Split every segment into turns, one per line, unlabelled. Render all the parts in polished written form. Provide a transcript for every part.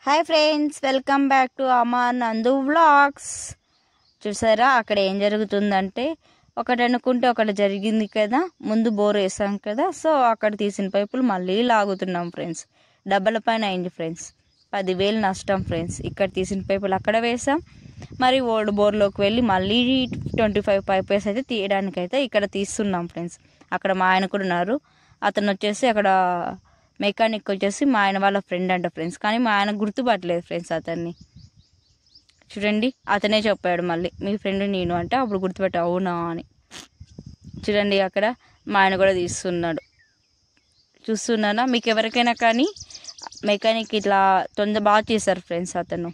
Hi friends, welcome back to Amar నందు vlogs. చూసారా అక్కడ ఏం జరుగుతుందంటే, ఒకటి అనుకుంటే ఒకటి జరిగింది కదా. ముందు బోర్ వేసాం కదా, సో అక్కడ తీసిన పైపులు మళ్ళీ లాగుతున్నాం ఫ్రెండ్స్. డబ్బల పైన అయింది ఫ్రెండ్స్, 10,000 నష్టం ఫ్రెండ్స్. ఇక్కడ తీసిన పైపులు అక్కడ వేసాం, మరి ఓల్డ్ బోర్లోకి వెళ్ళి మళ్ళీ 25 పైపేస్ అయితే తీయడానికైతే ఇక్కడ తీస్తున్నాం ఫ్రెండ్స్. అక్కడ మా ఆయన కూడా ఉన్నారు. అతను వచ్చేసి అక్కడ మెకానిక్ వచ్చేసి మా ఆయన వాళ్ళ ఫ్రెండ్ అంట ఫ్రెండ్స్. కానీ మా ఆయన గుర్తుపట్టలేదు ఫ్రెండ్స్ అతన్ని. చూడండి, అతనే చెప్పాడు మళ్ళీ మీ ఫ్రెండ్ నేను అంటే, అప్పుడు గుర్తుపెట్ట అవునా అని. చూడండి అక్కడ మా ఆయన కూడా తీస్తున్నాడు. చూస్తున్నానా, మీకు ఎవరికైనా కానీ మెకానిక్ ఇట్లా బాగా చేశారు ఫ్రెండ్స్. అతను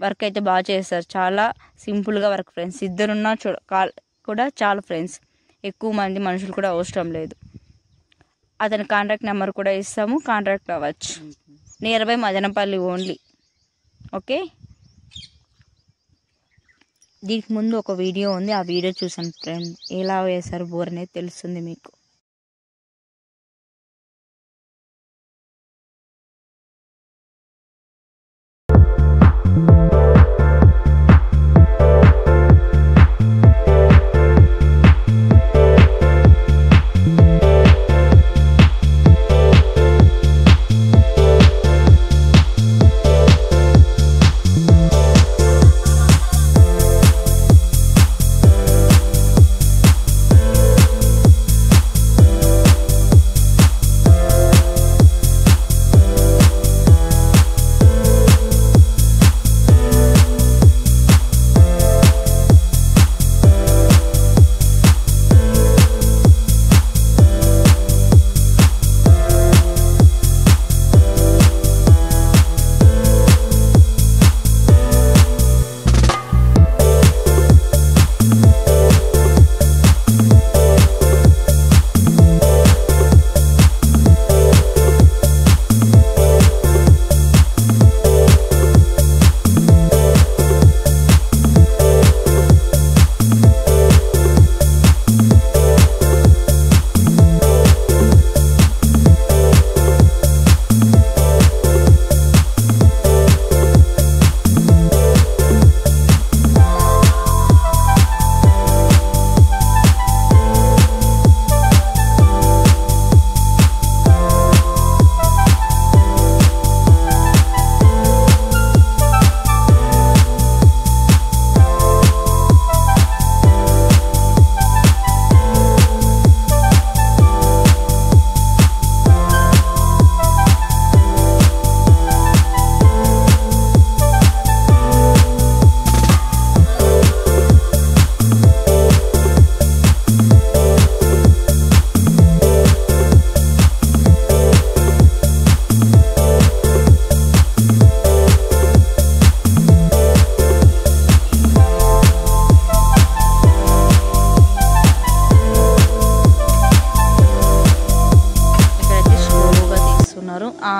వర్క్ అయితే బాగా చేశారు, చాలా సింపుల్గా వర్క్ ఫ్రెండ్స్. ఇద్దరున్నా కూడా చాలా ఫ్రెండ్స్, ఎక్కువ మంది మనుషులు కూడా అవసరం లేదు. అతని కాంటాక్ట్ నెంబర్ కూడా ఇస్తాము, కాంటాక్ట్ అవ్వచ్చు. Near by Madanapalle only. Okay, దీనికి ముందు ఒక వీడియో ఉంది, ఆ వీడియో చూసాను ఫ్రెండ్. ఎలా వేశారు బోర్ అనేది తెలుస్తుంది మీకు.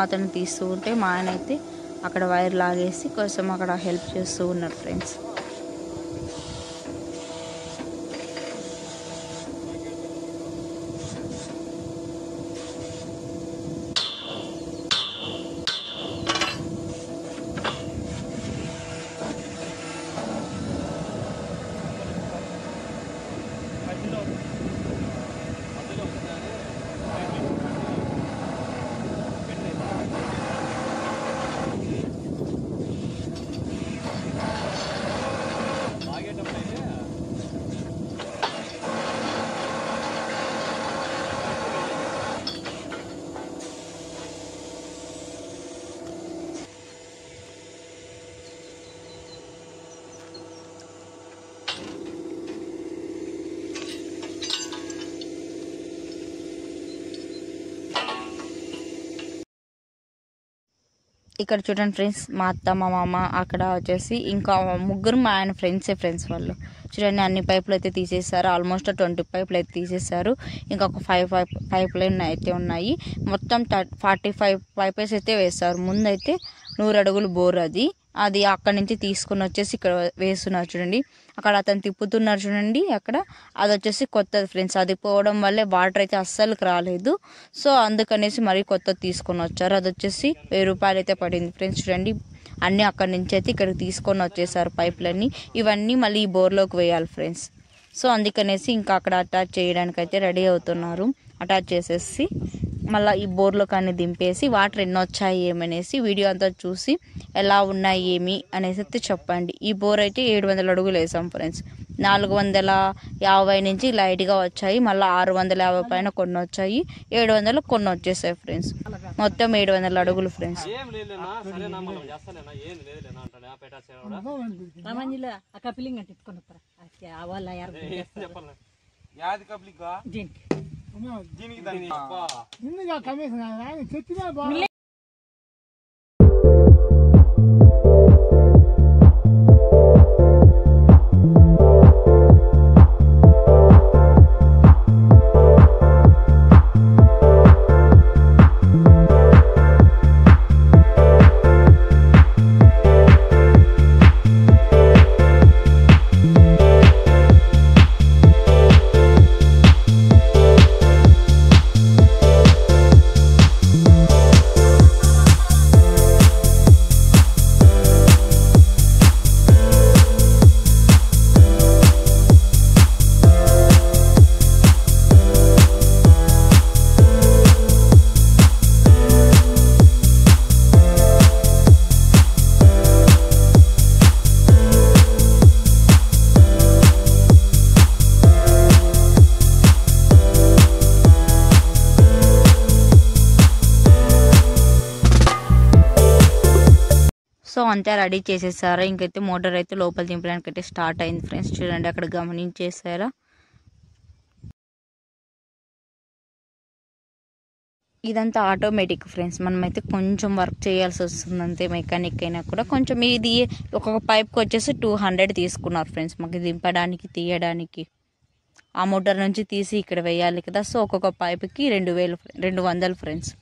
అతను తీస్తూ ఉంటే మా ఆయన అయితే అక్కడ వైర్ లాగేసి కొంచెం అక్కడ హెల్ప్ చేస్తూ ఉన్నారు ఫ్రెండ్స్. ఇక్కడ చూడండి ఫ్రెండ్స్, మా అత్త మా మామ అక్కడ వచ్చేసి ఇంకా ముగ్గురు మా ఆయన ఫ్రెండ్సే ఫ్రెండ్స్. వాళ్ళు చూడండి అన్ని పైపులు అయితే తీసేసారు, ఆల్మోస్ట్ 20 పైపులు అయితే తీసేసారు. ఇంకొక 5 పైప్ లైన్ అయితే ఉన్నాయి. మొత్తం 45 పైపేస్ అయితే వేస్తారు. ముందైతే 100 అడుగులు బోర్ అది అక్కడ నుంచి తీసుకుని వచ్చేసి ఇక్కడ వేస్తున్నారు చూడండి. అక్కడ అతను తిప్పుతున్నారు చూడండి, అక్కడ అది వచ్చేసి కొత్తది ఫ్రెండ్స్. అది పోవడం వల్లే వాటర్ అయితే అస్సలుకి రాలేదు. సో అందుకనేసి మరీ కొత్తది తీసుకొని వచ్చారు. అది వచ్చేసి 1000 రూపాయలు అయితే పడింది ఫ్రెండ్స్. చూడండి అన్నీ అక్కడి నుంచి అయితే ఇక్కడికి తీసుకొని వచ్చేసారు పైపులన్నీ. ఇవన్నీ మళ్ళీ ఈ బోర్లోకి వేయాలి ఫ్రెండ్స్. సో అందుకనేసి ఇంకా అక్కడ అటాచ్ చేయడానికి అయితే రెడీ అవుతున్నారు. అటాచ్ చేసేసి మళ్ళీ ఈ బోర్లో కానీ దింపేసి వాటర్ ఎన్ని వచ్చాయి ఏమనేసి వీడియో అంతా చూసి ఎలా ఉన్నాయి ఏమి అనేసి అయితే చెప్పండి. ఈ బోర్ అయితే 700 అడుగులు వేసాం ఫ్రెండ్స్. 450 నుంచి లైట్గా వచ్చాయి, మళ్ళీ 650 పైన కొన్ని వచ్చాయి, 700 కొన్ని వచ్చేసాయి ఫ్రెండ్స్. మొత్తం 700 అడుగులు ఫ్రెండ్స్. సో అంతా రెడీ చేసేసారా. ఇంకైతే మోటార్ అయితే లోపల దింపడానికి అయితే స్టార్ట్ అయింది ఫ్రెండ్స్. చూడండి అక్కడ గమనించేసారా. ఇదంతా ఆటోమేటిక్ ఫ్రెండ్స్. మనమైతే కొంచెం వర్క్ చేయాల్సి వస్తుంది అంతే. మెకానిక్ అయినా కూడా కొంచెం ఇది ఒక్కొక్క పైప్కి వచ్చేసి 200 తీసుకున్నారు ఫ్రెండ్స్ మాకు దింపడానికి తీయడానికి. ఆ మోటార్ నుంచి తీసి ఇక్కడ వేయాలి కదా. సో ఒక్కొక్క పైప్కి 200 ఫ్రెండ్స్.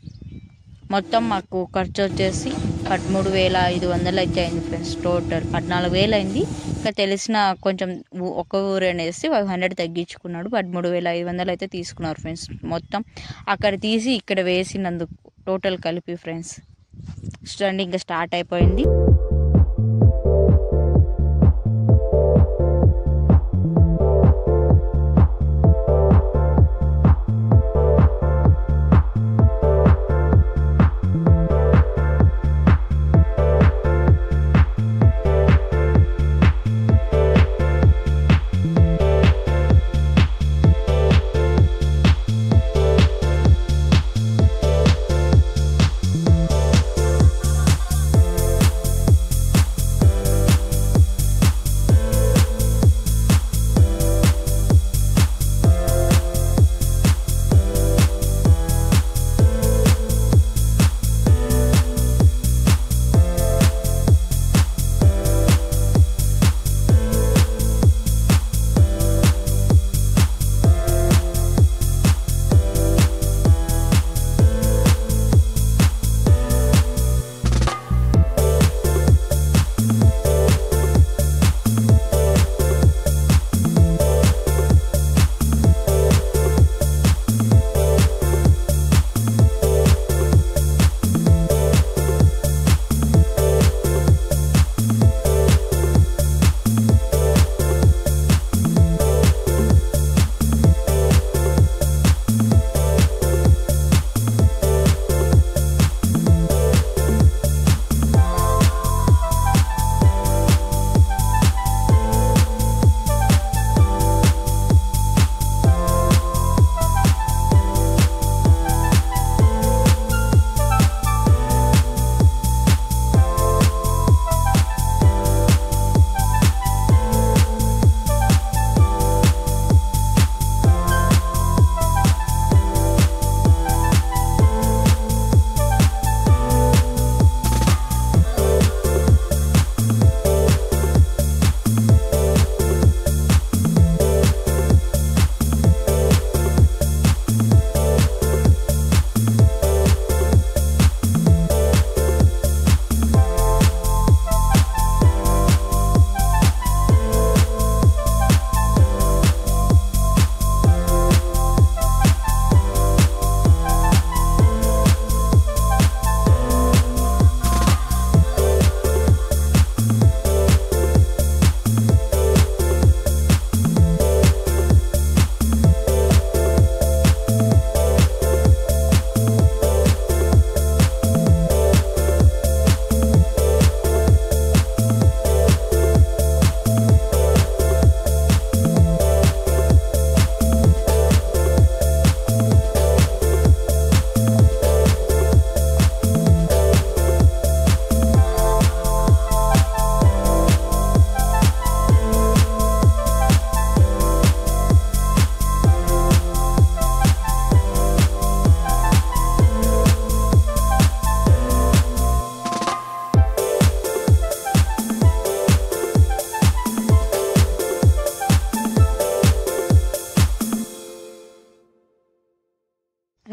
మొత్తం మాకు ఖర్చు వచ్చేసి 13,500 అయితే అయింది ఫ్రెండ్స్. టోటల్ 14,000 అయింది. ఇంకా తెలిసిన కొంచెం ఒక ఊరు అనేసి 500 తగ్గించుకున్నాడు. 13,500 అయితే తీసుకున్నారు ఫ్రెండ్స్. మొత్తం అక్కడ తీసి ఇక్కడ వేసినందుకు టోటల్ కలిపి ఫ్రెండ్స్. చూడండి ఇంకా స్టార్ట్ అయిపోయింది.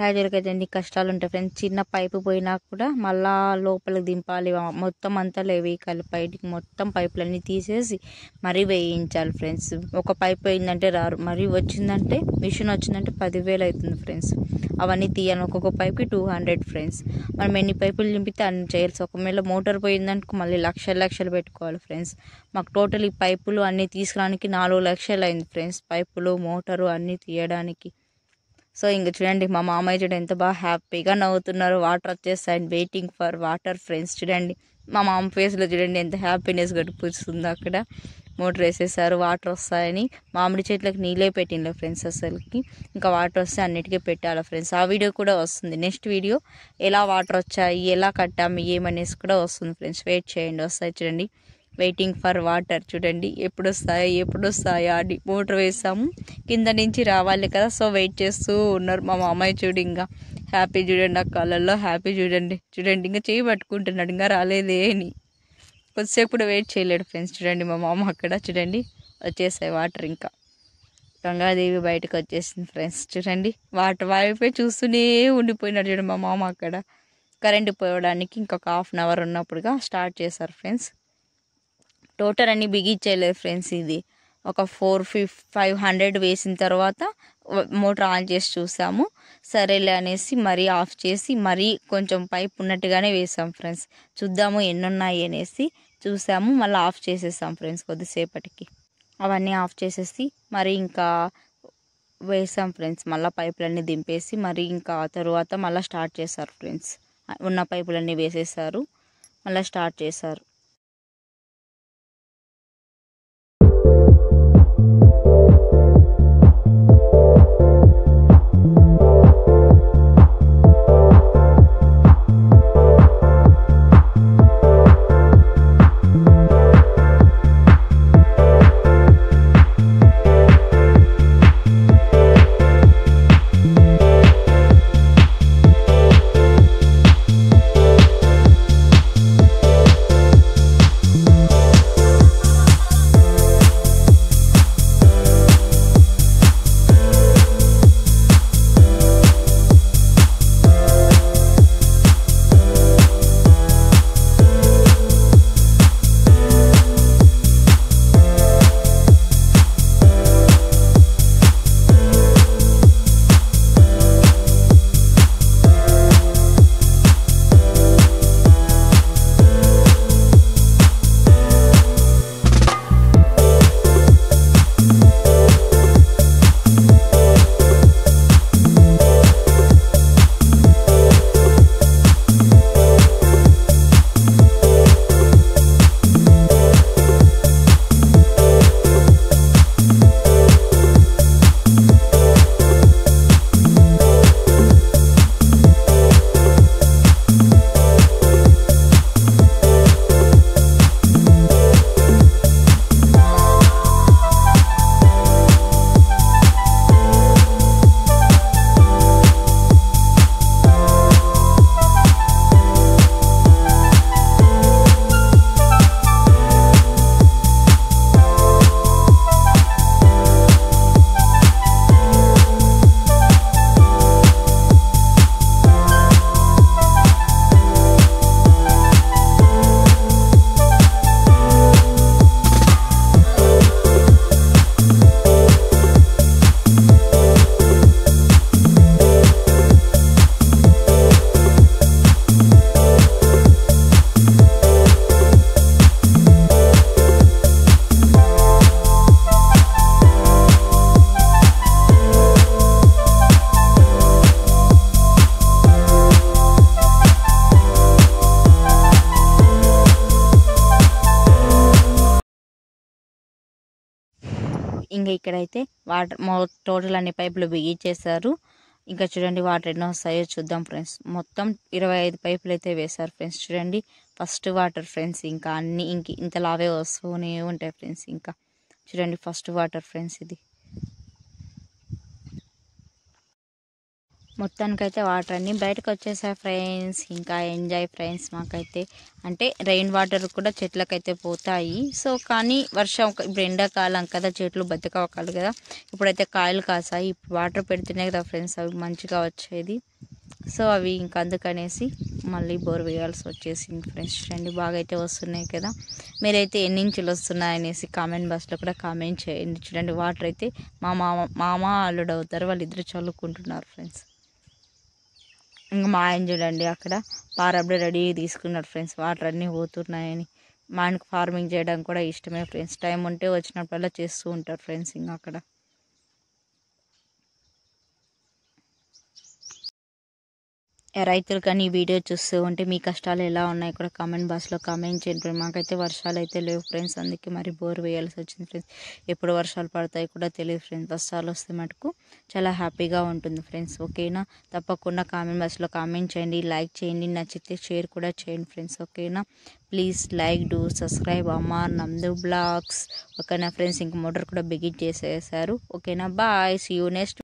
క్యాజువల్గా అయితే ఎన్ని కష్టాలు ఉంటాయి ఫ్రెండ్స్. చిన్న పైపు పోయినా కూడా మళ్ళా లోపలికి దింపాలి, మొత్తం అంతా వేయాలి, బయటికి మొత్తం పైపులన్నీ తీసేసి మరీ వేయించాలి ఫ్రెండ్స్. ఒక పైప్ పోయిందంటే రారు, మరీ వచ్చిందంటే మిషన్ వచ్చిందంటే 10,000 అవుతుంది ఫ్రెండ్స్. అవన్నీ తీయాలి, ఒక్కొక్క పైప్కి 200 ఫ్రెండ్స్. మనం ఎన్ని పైపులు నింపితే అన్ని చేయాల్సి. ఒకవేళ మోటార్ పోయిందనుకో మళ్ళీ లక్షలు పెట్టుకోవాలి ఫ్రెండ్స్. మాకు టోటల్ ఈ పైపులు అన్నీ తీసుకురానికి 4 లక్షలు అయింది ఫ్రెండ్స్, పైపులు మోటారు అన్నీ తీయడానికి. సో ఇంక చూడండి మా మామయ్య చూడండి ఎంత బాగా హ్యాపీగా నవ్వుతున్నారు. వాటర్ వచ్చేస్తాయి, వెయిటింగ్ ఫర్ వాటర్ ఫ్రెండ్స్. చూడండి మా మామ ఫేస్లో చూడండి ఎంత హ్యాపీనెస్ గడిపిస్తుంది. అక్కడ మోటార్ వేసేసారు, వాటర్ వస్తాయని. మామిడి చెట్లకు నీళ్ళే పెట్టిండ్లే ఫ్రెండ్స్ అసలుకి. ఇంకా వాటర్ వస్తే అన్నిటికీ పెట్టాలి ఫ్రెండ్స్. ఆ వీడియో కూడా వస్తుంది, నెక్స్ట్ వీడియో ఎలా వాటర్ వచ్చాయి, ఎలా కట్టాము ఏమనేసి కూడా వస్తుంది ఫ్రెండ్స్. వెయిట్ చేయండి, వస్తాయి చూడండి. వెయిటింగ్ ఫర్ వాటర్ చూడండి ఎప్పుడు వస్తాయా అని మోటార్ వేసాము, కింద నుంచి రావాలి కదా. సో వెయిట్ చేస్తూ ఉన్నారు మా మామయ్య. చూడు ఇంకా హ్యాపీ చూడండి, ఆ కళ్ళల్లో హ్యాపీ చూడండి. ఇంకా చేయి పట్టుకుంటున్నాడు, ఇంకా రాలేదే అని. కొద్దిసేపు కూడా వెయిట్ చేయలేడు ఫ్రెండ్స్. చూడండి మా మామ అక్కడ చూడండి వచ్చేసాయి వాటర్. ఇంకా గంగాదేవి బయటకు వచ్చేసింది ఫ్రెండ్స్. చూడండి వాటర్ వైపే చూస్తూనే ఉండిపోయినాడు చూడండి మా మామ అక్కడ. కరెంటు పోవడానికి ఇంకొక 1/2 అవర్ ఉన్నప్పుడుగా స్టార్ట్ చేశారు ఫ్రెండ్స్. టోటల్ అన్ని బిగించలేదు ఫ్రెండ్స్. ఇది ఒక 500 వేసిన తర్వాత మోటార్ ఆన్ చేసి చూసాము, సరేలే అనేసి మరీ ఆఫ్ చేసి మరీ కొంచెం పైప్ ఉన్నట్టుగానే వేసాం ఫ్రెండ్స్. చూద్దాము ఎన్ని ఉన్నాయి అనేసి చూసాము, మళ్ళీ ఆఫ్ చేసేసాం ఫ్రెండ్స్. కొద్దిసేపటికి అవన్నీ ఆఫ్ చేసేసి మరి ఇంకా వేసాం ఫ్రెండ్స్. మళ్ళీ పైపులన్నీ దింపేసి మరి ఇంకా తర్వాత మళ్ళీ స్టార్ట్ చేశారు ఫ్రెండ్స్. ఉన్న పైపులన్నీ వేసేసారు, మళ్ళీ స్టార్ట్ చేశారు. ఇంకా ఇక్కడైతే వాటర్ టోటల్ అన్ని పైపులు బిగించేశారు. ఇంకా చూడండి వాటర్ ఎన్నో వస్తాయో చూద్దాం ఫ్రెండ్స్. మొత్తం 25 పైపులు అయితే వేశారు ఫ్రెండ్స్. చూడండి ఫస్ట్ వాటర్ ఫ్రెండ్స్. ఇంకా అన్ని ఇంతలావే వస్తూనే ఉంటాయి ఫ్రెండ్స్. ఇంకా చూడండి ఫస్ట్ వాటర్ ఫ్రెండ్స్. ఇది మొత్తానికైతే వాటర్ అన్నీ బయటకు వచ్చేసాయి ఫ్రెండ్స్. ఇంకా ఎంజాయ్ ఫ్రెండ్స్. మాకైతే అంటే రెయిన్ వాటర్ కూడా చెట్లకైతే పోతాయి. సో కానీ వర్షం ఇప్పుడు ఎండాకాలం కదా, చెట్లు బతికవ్వాలి కదా. ఇప్పుడైతే కాయలు కాసాయి, ఇప్పుడు వాటర్ పెడుతున్నాయి కదా ఫ్రెండ్స్, అవి మంచిగా వచ్చేది. సో అవి ఇంకా అందుకనేసి మళ్ళీ బోర్ వేయాల్సి వచ్చేసింది ఫ్రెండ్స్. చూడండి బాగా అయితే వస్తున్నాయి కదా. మీరైతే ఎన్ని ఇంచులు వస్తున్నాయనేసి కామెంట్ బాక్స్లో కూడా కామెంట్ చేయండి. చూడండి వాటర్ అయితే మామ అల్లుడు అవుతారు, వాళ్ళిద్దరు చల్లుకుంటున్నారు ఫ్రెండ్స్. ఇంకా మా ఆయన చూడండి అక్కడ పారబ్డే రెడీ తీసుకున్నారు ఫ్రెండ్స్, వాటర్ అన్నీ పోతున్నాయని. మా ఆయనకు ఫార్మింగ్ చేయడం కూడా ఇష్టమే ఫ్రెండ్స్. టైం ఉంటే వచ్చినప్పుడల్లా చేస్తూ ఉంటారు ఫ్రెండ్స్. ఇంకా అక్కడ రైతులు కానీ ఈ వీడియో చూస్తూ ఉంటే మీ కష్టాలు ఎలా ఉన్నాయి కూడా కామెంట్ బాక్స్లో కామెంట్ చేయండి. మాకైతే వర్షాలు అయితే లేవు ఫ్రెండ్స్, అందుకే మరి బోర్ వేయాల్సి వచ్చింది ఫ్రెండ్స్. ఎప్పుడు వర్షాలు పడతాయి కూడా తెలియదు ఫ్రెండ్స్. వర్షాలు వస్తే మటుకు చాలా హ్యాపీగా ఉంటుంది ఫ్రెండ్స్. ఓకేనా, తప్పకుండా కామెంట్ బాక్స్లో కామెంట్ చేయండి, లైక్ చేయండి, నచ్చితే షేర్ కూడా చేయండి ఫ్రెండ్స్. ఓకేనా, please like do subscribe Ammar నందు బ్లాగ్స్. ఓకేనా ఫ్రెండ్స్, ఇంక మోటార్ కూడా బిగిట్ చేసేసారు. ఓకేనా, బాయ్, సీ యూ నెక్స్ట్.